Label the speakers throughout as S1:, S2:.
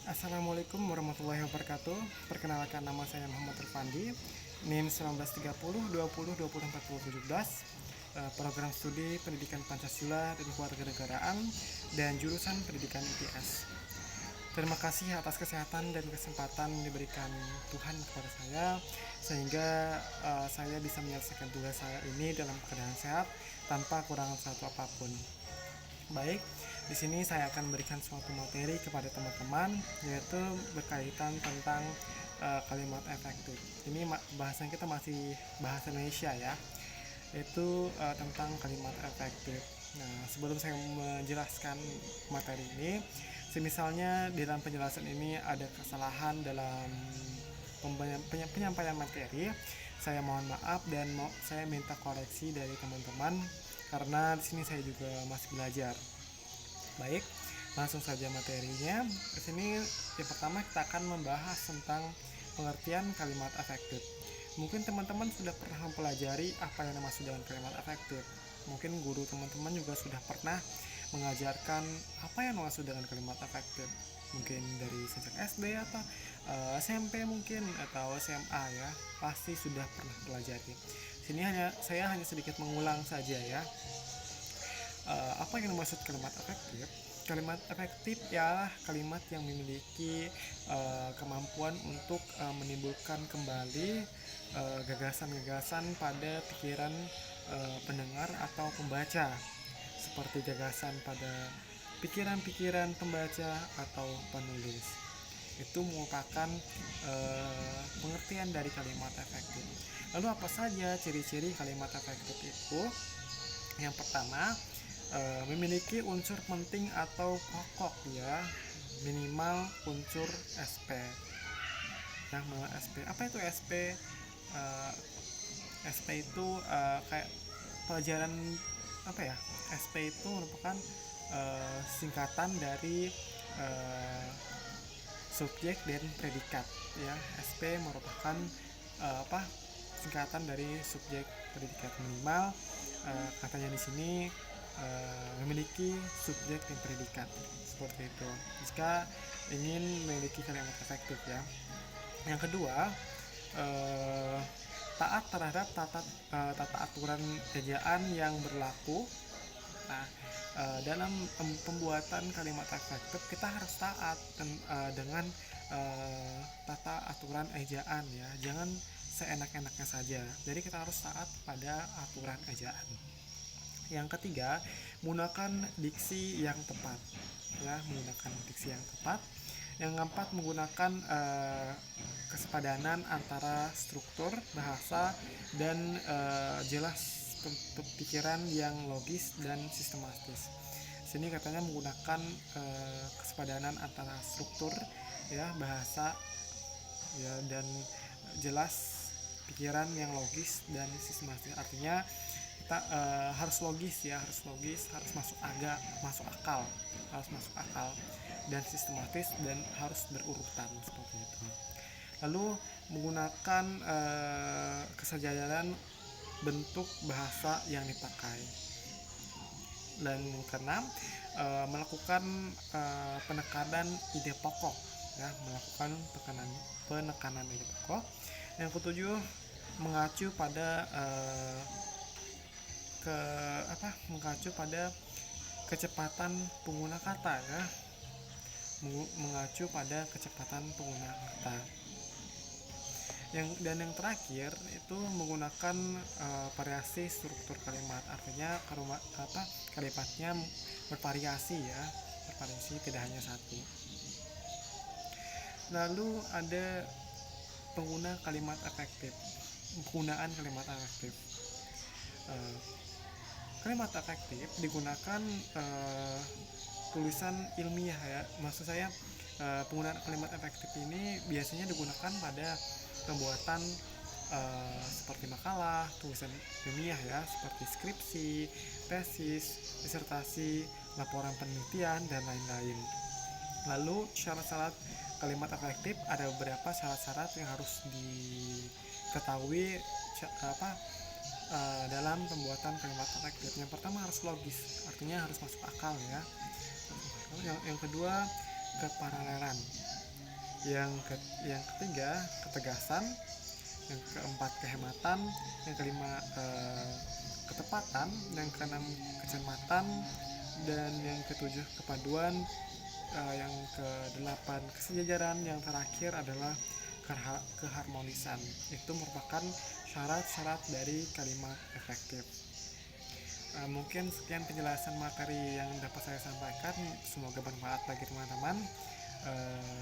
S1: Assalamualaikum warahmatullahi wabarakatuh. Perkenalkan, nama saya Muhammad Irfandi, NIM 1930 20 20 40 17, program studi Pendidikan Pancasila dan Kewarganegaraan dan jurusan Pendidikan IPS. Terima kasih atas kesehatan dan kesempatan yang diberikan Tuhan kepada saya sehingga saya bisa menyelesaikan tugas saya ini dalam keadaan sehat tanpa kurangan satu apapun. Baik, di sini saya akan memberikan suatu materi kepada teman-teman, yaitu berkaitan tentang kalimat efektif. Ini bahasan kita masih bahasa Indonesia ya, yaitu tentang kalimat efektif. Nah, sebelum saya menjelaskan materi ini, misalnya di dalam penjelasan ini ada kesalahan dalam penyampaian materi, saya mohon maaf dan saya minta koreksi dari teman-teman karena di sini saya juga masih belajar. Baik, langsung saja materinya. Di sini yang pertama kita akan membahas tentang pengertian kalimat efektif. Mungkin teman-teman sudah pernah mempelajari apa yang dimaksud dengan kalimat efektif. Mungkin guru teman-teman juga sudah pernah mengajarkan apa yang dimaksud dengan kalimat efektif. Mungkin dari sejak SD atau SMP mungkin atau SMA ya, pasti sudah pernah pelajari. Sini saya hanya sedikit mengulang saja ya. Apa yang dimaksud kalimat efektif? Kalimat efektif ialah kalimat yang memiliki kemampuan untuk menimbulkan kembali gagasan-gagasan pada pikiran pendengar atau pembaca, seperti gagasan pada pikiran-pikiran pembaca atau penulis. Itu merupakan pengertian dari kalimat efektif. Lalu apa saja ciri-ciri kalimat efektif itu? Yang pertama, memiliki unsur penting atau pokok ya, minimal unsur SP. Nah, SP apa itu SP? SP itu kayak pelajaran apa ya? SP itu merupakan singkatan dari subjek dan predikat ya. SP merupakan singkatan dari subjek predikat. Minimal katanya di sini memiliki subjek dan predikat, seperti itu jika ingin memiliki kalimat efektif ya. Yang kedua, taat terhadap tata aturan ejaan yang berlaku. Nah, dalam pembuatan kalimat efektif kita harus taat dengan tata aturan ejaan ya, jangan seenak-enaknya saja. Jadi kita harus taat pada aturan ejaan. Yang ketiga, menggunakan diksi yang tepat ya, menggunakan diksi yang tepat. Yang keempat, menggunakan kesepadanan antara struktur bahasa dan jelas pikiran yang logis dan sistematis. Sini katanya menggunakan kesepadanan antara struktur ya bahasa ya dan jelas pikiran yang logis dan sistematis. Artinya kita harus logis ya, harus masuk akal, dan sistematis dan harus berurutan seperti itu. Lalu menggunakan kesejahteraan bentuk bahasa yang dipakai. Dan keenam, melakukan penekanan ide pokok ya, melakukan penekanan ide pokok. Yang ketujuh, mengacu pada kecepatan pengguna kata ya, mengacu pada kecepatan pengguna kata. Yang terakhir itu menggunakan variasi struktur kalimat, artinya kalimatnya bervariasi ya, tidak hanya satu. Lalu ada penggunaan kalimat efektif. Kalimat efektif digunakan tulisan ilmiah ya, maksud saya penggunaan kalimat efektif ini biasanya digunakan pada pembuatan seperti makalah, tulisan ilmiah ya, seperti skripsi, tesis, disertasi, laporan penelitian dan lain-lain. Lalu syarat-syarat kalimat efektif, ada beberapa syarat-syarat yang harus diketahui dalam pembuatan kalimat efektif. Yang pertama harus logis, artinya harus masuk akal ya. Yang kedua, keparalelan. Yang ketiga, ketegasan. Yang keempat, kehematan. Yang kelima, ketepatan. Yang keenam, kecermatan. Dan yang ketujuh, kepaduan. Yang kedelapan, kesejajaran. Yang terakhir adalah keharmonisan. Itu merupakan syarat-syarat dari kalimat efektif. Mungkin sekian penjelasan materi yang dapat saya sampaikan. Semoga bermanfaat bagi teman-teman.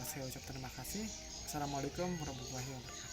S1: Saya ucap terima kasih. Assalamualaikum warahmatullahi wabarakatuh.